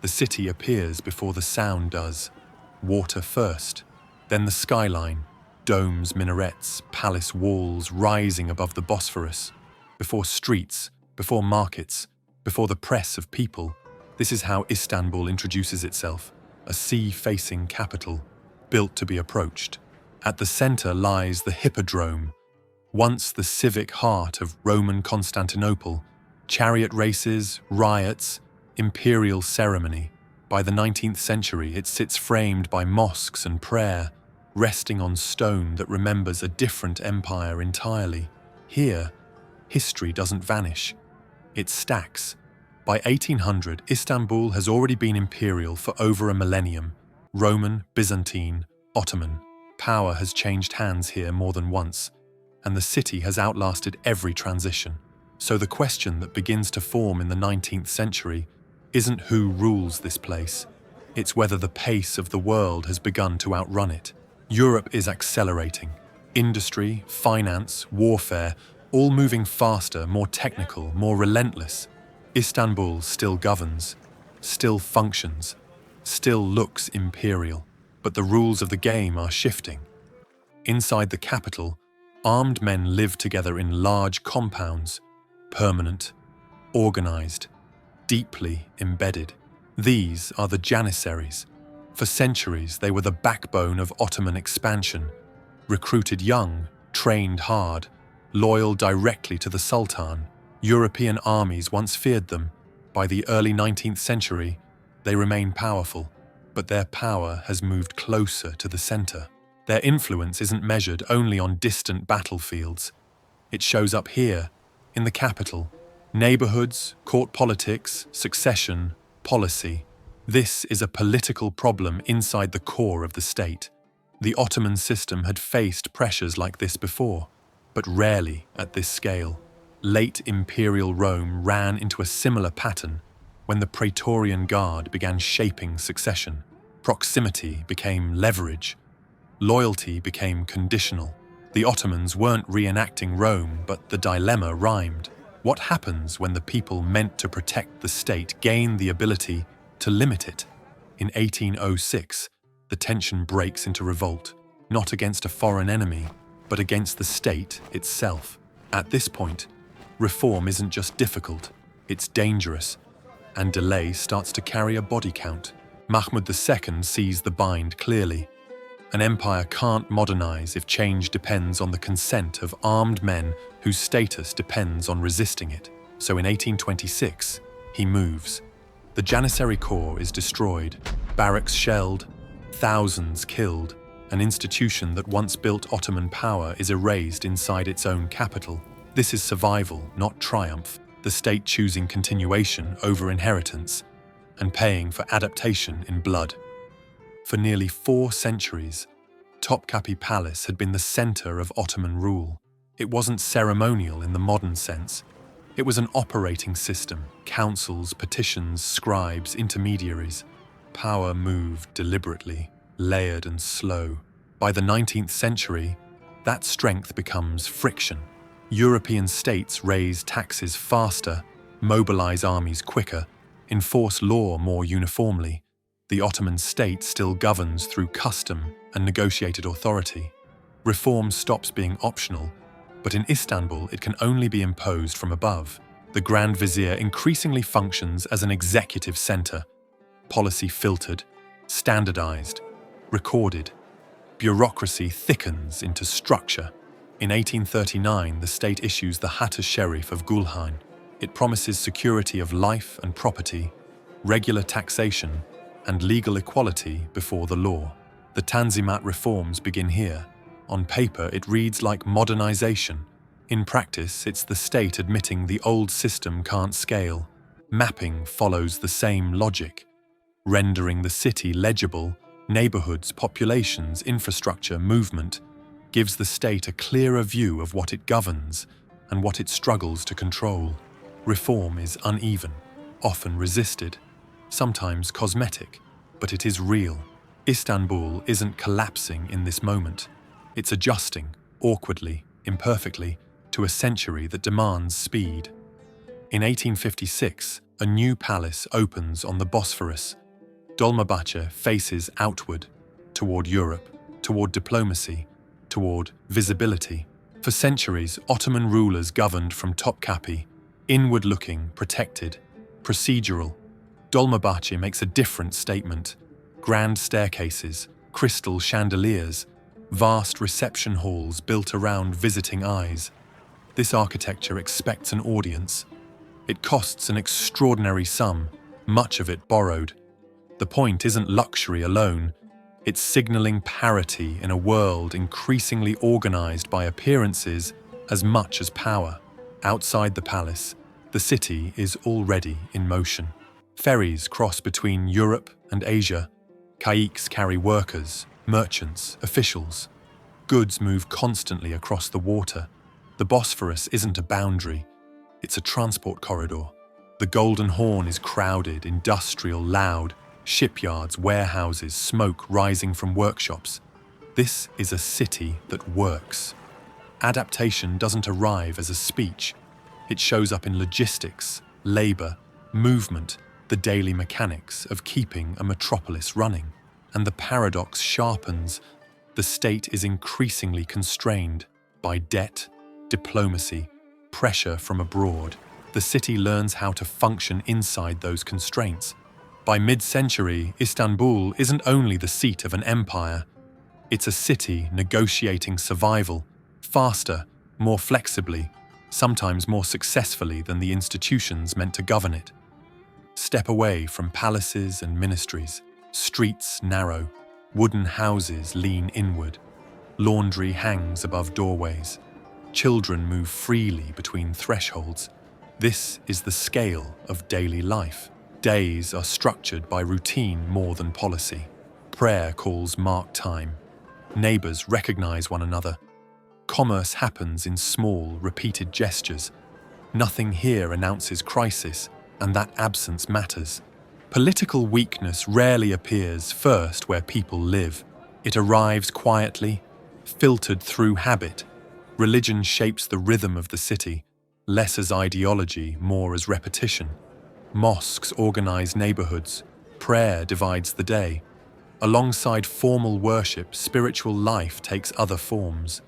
The city appears before the sound does. Water first, then the skyline, domes, minarets, palace walls rising above the Bosphorus. Before streets, before markets, before the press of people. This is how Istanbul introduces itself, a sea-facing capital, built to be approached. At the center lies the Hippodrome, once the civic heart of Roman Constantinople. Chariot races, riots, imperial ceremony. By the 19th century, it sits framed by mosques and prayer, resting on stone that remembers a different empire entirely. Here, history doesn't vanish. It stacks. By 1800, Istanbul has already been imperial for over a millennium. Roman, Byzantine, Ottoman. Power has changed hands here more than once, and the city has outlasted every transition. So the question that begins to form in the 19th century isn't who rules this place. It's whether the pace of the world has begun to outrun it. Europe is accelerating. Industry, finance, warfare, all moving faster, more technical, more relentless. Istanbul still governs, still functions, still looks imperial. But the rules of the game are shifting. Inside the capital, armed men live together in large compounds, permanent, organized, deeply embedded. These are the Janissaries. For centuries, they were the backbone of Ottoman expansion. Recruited young, trained hard, loyal directly to the Sultan. European armies once feared them. By the early 19th century, they remain powerful, but their power has moved closer to the center. Their influence isn't measured only on distant battlefields. It shows up here, in the capital. Neighborhoods, court politics, succession, policy. This is a political problem inside the core of the state. The Ottoman system had faced pressures like this before, but rarely at this scale. Late imperial Rome ran into a similar pattern when the Praetorian Guard began shaping succession. Proximity became leverage. Loyalty became conditional. The Ottomans weren't reenacting Rome, but the dilemma rhymed. What happens when the people meant to protect the state gain the ability to limit it? In 1806, the tension breaks into revolt, not against a foreign enemy, but against the state itself. At this point, reform isn't just difficult, it's dangerous, and delay starts to carry a body count. Mahmud II sees the bind clearly. An empire can't modernize if change depends on the consent of armed men whose status depends on resisting it. So in 1826, he moves. The Janissary Corps is destroyed, barracks shelled, thousands killed. An institution that once built Ottoman power is erased inside its own capital. This is survival, not triumph, the state choosing continuation over inheritance and paying for adaptation in blood. For nearly 4 centuries, Topkapi Palace had been the center of Ottoman rule. It wasn't ceremonial in the modern sense. It was an operating system, councils, petitions, scribes, intermediaries. Power moved deliberately, layered and slow. By the 19th century, that strength becomes friction. European states raise taxes faster, mobilize armies quicker, enforce law more uniformly. The Ottoman state still governs through custom and negotiated authority. Reform stops being optional, but in Istanbul it can only be imposed from above. The Grand Vizier increasingly functions as an executive center, policy filtered, standardized, recorded. Bureaucracy thickens into structure. In 1839, the state issues the Hatta Sherif of Gulhain. It promises security of life and property, regular taxation, and legal equality before the law. The Tanzimat reforms begin here. On paper, it reads like modernization. In practice, it's the state admitting the old system can't scale. Mapping follows the same logic. Rendering the city legible, neighborhoods, populations, infrastructure, movement, gives the state a clearer view of what it governs and what it struggles to control. Reform is uneven, often resisted, sometimes cosmetic, but it is real. Istanbul isn't collapsing in this moment. It's adjusting, awkwardly, imperfectly, to a century that demands speed. In 1856, A new palace opens on the Bosphorus. Dolmabahce faces outward, toward Europe, toward diplomacy, toward visibility. For centuries, Ottoman rulers governed from Topkapi, inward-looking, protected, procedural. Dolmabahce makes a different statement. Grand staircases, crystal chandeliers, vast reception halls built around visiting eyes. This architecture expects an audience. It costs an extraordinary sum, much of it borrowed. The point isn't luxury alone. It's signaling parity in a world increasingly organized by appearances as much as power. Outside the palace, the city is already in motion. Ferries cross between Europe and Asia. Caiques carry workers, merchants, officials. Goods move constantly across the water. The Bosphorus isn't a boundary, it's a transport corridor. The Golden Horn is crowded, industrial, loud. Shipyards, warehouses, smoke rising from workshops. This is a city that works. Adaptation doesn't arrive as a speech. It shows up in logistics, labor, movement, the daily mechanics of keeping a metropolis running. And the paradox sharpens. The state is increasingly constrained by debt, diplomacy, pressure from abroad. The city learns how to function inside those constraints. By mid-century, Istanbul isn't only the seat of an empire. It's a city negotiating survival, faster, more flexibly, sometimes more successfully than the institutions meant to govern it. Step away from palaces and ministries. Streets narrow, wooden houses lean inward. Laundry hangs above doorways. Children move freely between thresholds. This is the scale of daily life. Days are structured by routine more than policy. Prayer calls mark time. Neighbors recognize one another. Commerce happens in small, repeated gestures. Nothing here announces crisis, and that absence matters. Political weakness rarely appears first where people live. It arrives quietly, filtered through habit. Religion shapes the rhythm of the city, less as ideology, more as repetition. Mosques organize neighborhoods. Prayer divides the day. Alongside formal worship, spiritual life takes other forms.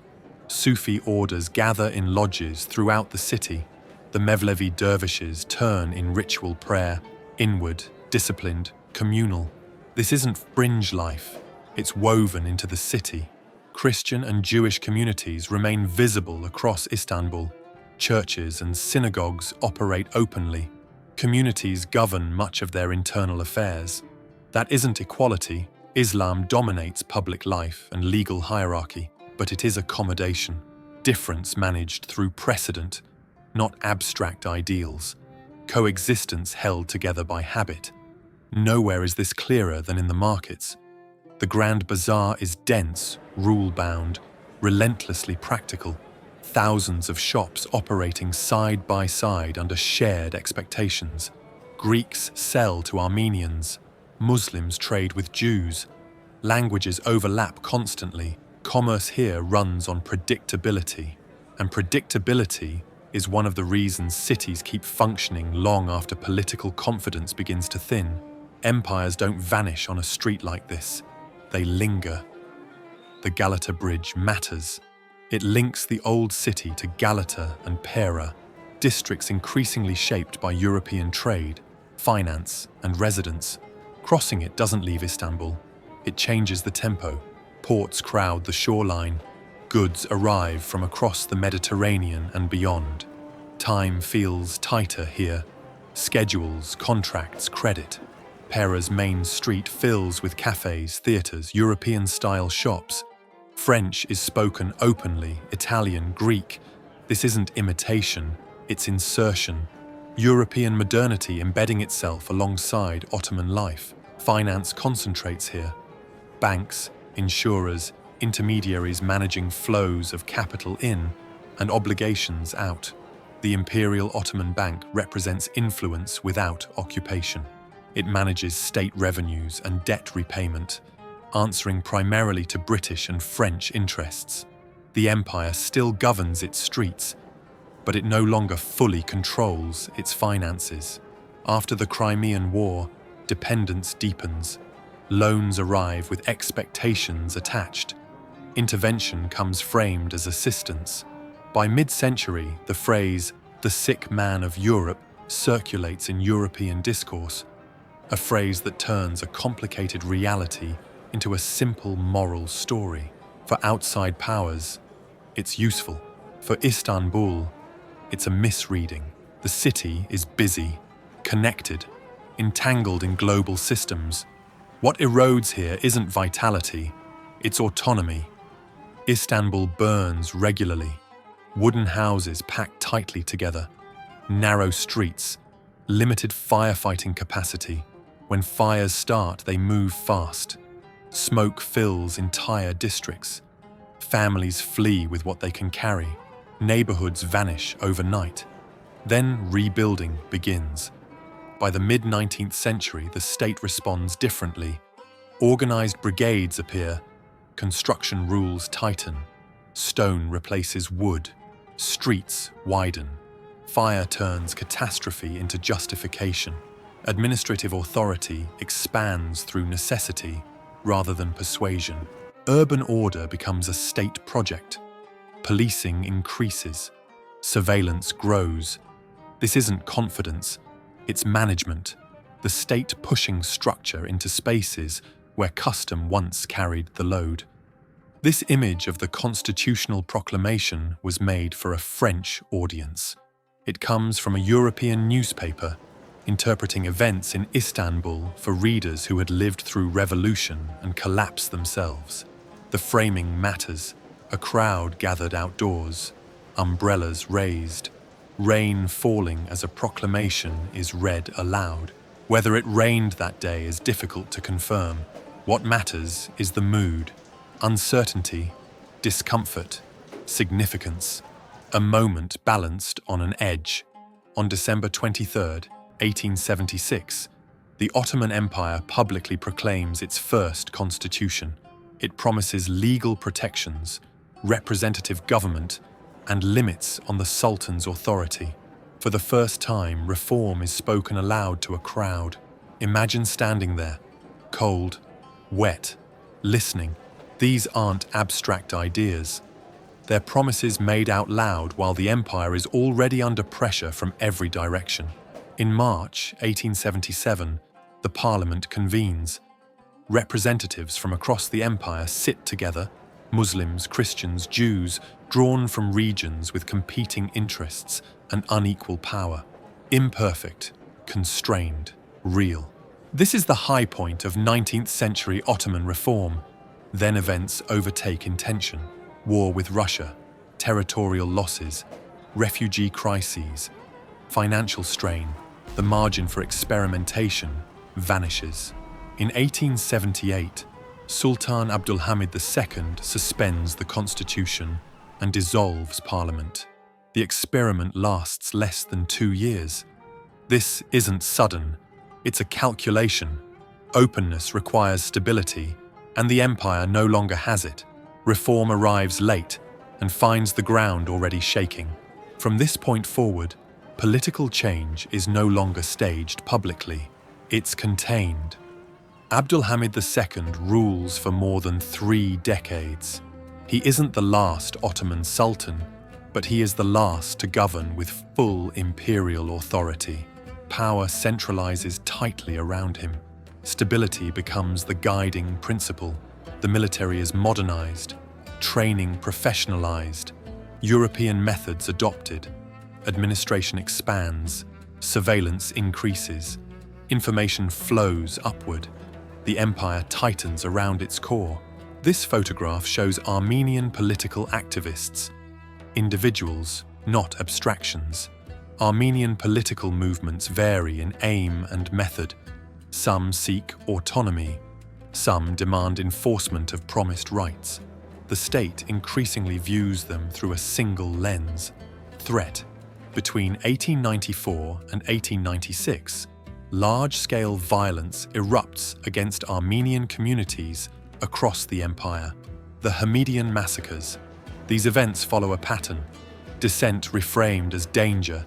Sufi orders gather in lodges throughout the city. The Mevlevi dervishes turn in ritual prayer, inward, disciplined, communal. This isn't fringe life. It's woven into the city. Christian and Jewish communities remain visible across Istanbul. Churches and synagogues operate openly. Communities govern much of their internal affairs. That isn't equality. Islam dominates public life and legal hierarchy, but it is accommodation, difference managed through precedent, not abstract ideals, coexistence held together by habit. Nowhere is this clearer than in the markets. The Grand Bazaar is dense, rule-bound, relentlessly practical. Thousands of shops operating side by side under shared expectations. Greeks sell to Armenians. Muslims trade with Jews. Languages overlap constantly. Commerce here runs on predictability. And predictability is one of the reasons cities keep functioning long after political confidence begins to thin. Empires don't vanish on a street like this. They linger. The Galata Bridge matters. It links the old city to Galata and Pera, districts increasingly shaped by European trade, finance, and residence. Crossing it doesn't leave Istanbul. It changes the tempo. Ports crowd the shoreline. Goods arrive from across the Mediterranean and beyond. Time feels tighter here. Schedules, contracts, credit. Pera's main street fills with cafes, theatres, European-style shops. French is spoken openly, Italian, Greek. This isn't imitation, it's insertion. European modernity embedding itself alongside Ottoman life. Finance concentrates here. Banks, insurers, intermediaries managing flows of capital in and obligations out. The Imperial Ottoman Bank represents influence without occupation. It manages state revenues and debt repayment, answering primarily to British and French interests. The empire still governs its streets, but it no longer fully controls its finances. After the Crimean War, dependence deepens. Loans arrive with expectations attached. Intervention comes framed as assistance. By mid-century, the phrase, "the sick man of Europe," circulates in European discourse, a phrase that turns a complicated reality into a simple moral story. For outside powers, it's useful. For Istanbul, it's a misreading. The city is busy, connected, entangled in global systems. What erodes here isn't vitality, it's autonomy. Istanbul burns regularly. Wooden houses packed tightly together. Narrow streets, limited firefighting capacity. When fires start, they move fast. Smoke fills entire districts. Families flee with what they can carry. Neighborhoods vanish overnight. Then rebuilding begins. By the mid-19th century, the state responds differently. Organized brigades appear. Construction rules tighten. Stone replaces wood. Streets widen. Fire turns catastrophe into justification. Administrative authority expands through necessity rather than persuasion. Urban order becomes a state project. Policing increases. Surveillance grows. This isn't confidence, it's management. The state pushing structure into spaces where custom once carried the load. This image of the constitutional proclamation was made for a French audience. It comes from a European newspaper, interpreting events in Istanbul for readers who had lived through revolution and collapse themselves. The framing matters. A crowd gathered outdoors, umbrellas raised, rain falling as a proclamation is read aloud. Whether it rained that day is difficult to confirm. What matters is the mood, uncertainty, discomfort, significance, a moment balanced on an edge. On December 23, 1876, the Ottoman Empire publicly proclaims its first constitution. It promises legal protections, representative government, and limits on the Sultan's authority. For the first time, reform is spoken aloud to a crowd. Imagine standing there, cold, wet, listening. These aren't abstract ideas. They're promises made out loud while the empire is already under pressure from every direction. In March 1877, the parliament convenes. Representatives from across the empire sit together, Muslims, Christians, Jews, drawn from regions with competing interests and unequal power. Imperfect, constrained, real. This is the high point of 19th century Ottoman reform. Then events overtake intention. War with Russia, territorial losses, refugee crises, financial strain. The margin for experimentation vanishes. In 1878, Sultan Abdulhamid II suspends the constitution and dissolves parliament. The experiment lasts less than 2 years. This isn't sudden, it's a calculation. Openness requires stability, and the empire no longer has it. Reform arrives late and finds the ground already shaking. From this point forward, political change is no longer staged publicly, it's contained. Abdulhamid II rules for more than 3 decades. He isn't the last Ottoman Sultan, but he is the last to govern with full imperial authority. Power centralizes tightly around him. Stability becomes the guiding principle. The military is modernized, training professionalized, European methods adopted, administration expands, surveillance increases, information flows upward. The empire tightens around its core. This photograph shows Armenian political activists, individuals, not abstractions. Armenian political movements vary in aim and method. Some seek autonomy. Some demand enforcement of promised rights. The state increasingly views them through a single lens: threat. Between 1894 and 1896, large-scale violence erupts against Armenian communities across the empire. The Hamidian massacres. These events follow a pattern: dissent reframed as danger,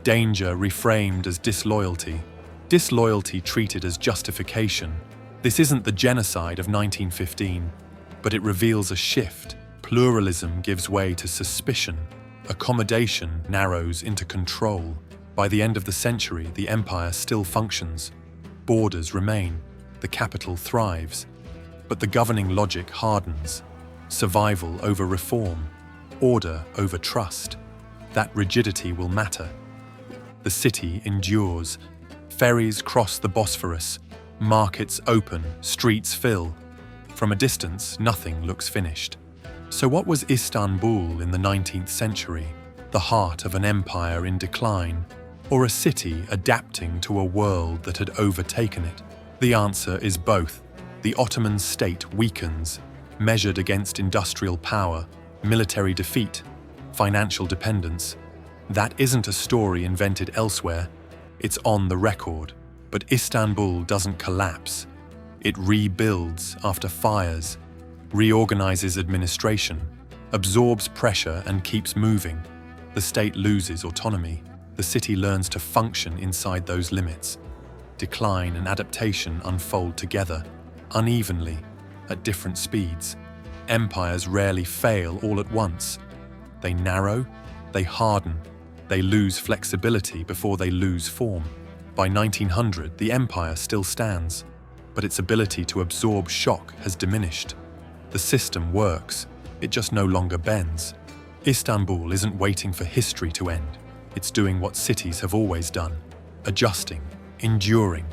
danger reframed as disloyalty, Disloyalty treated as justification. This isn't the genocide of 1915, but it reveals a shift. Pluralism gives way to suspicion. Accommodation narrows into control. By the end of the century, the empire still functions. Borders remain. The capital thrives. But the governing logic hardens. Survival over reform. Order over trust. That rigidity will matter. The city endures. Ferries cross the Bosphorus. Markets open. Streets fill. From a distance, nothing looks finished. So what was Istanbul in the 19th century? The heart of an empire in decline, or a city adapting to a world that had overtaken it? The answer is both. The Ottoman state weakens, measured against industrial power, military defeat, financial dependence. That isn't a story invented elsewhere. It's on the record. But Istanbul doesn't collapse. It rebuilds after fires, reorganizes administration, absorbs pressure and keeps moving. The state loses autonomy. The city learns to function inside those limits. Decline and adaptation unfold together, unevenly, at different speeds. Empires rarely fail all at once. They narrow, they harden, they lose flexibility before they lose form. By 1900, the empire still stands, but its ability to absorb shock has diminished. The system works, it just no longer bends. Istanbul isn't waiting for history to end. It's doing what cities have always done, adjusting, enduring,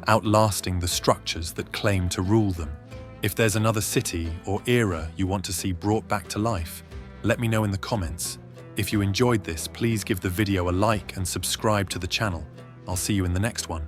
outlasting the structures that claim to rule them. If there's another city or era you want to see brought back to life, let me know in the comments. If you enjoyed this, please give the video a like and subscribe to the channel. I'll see you in the next one.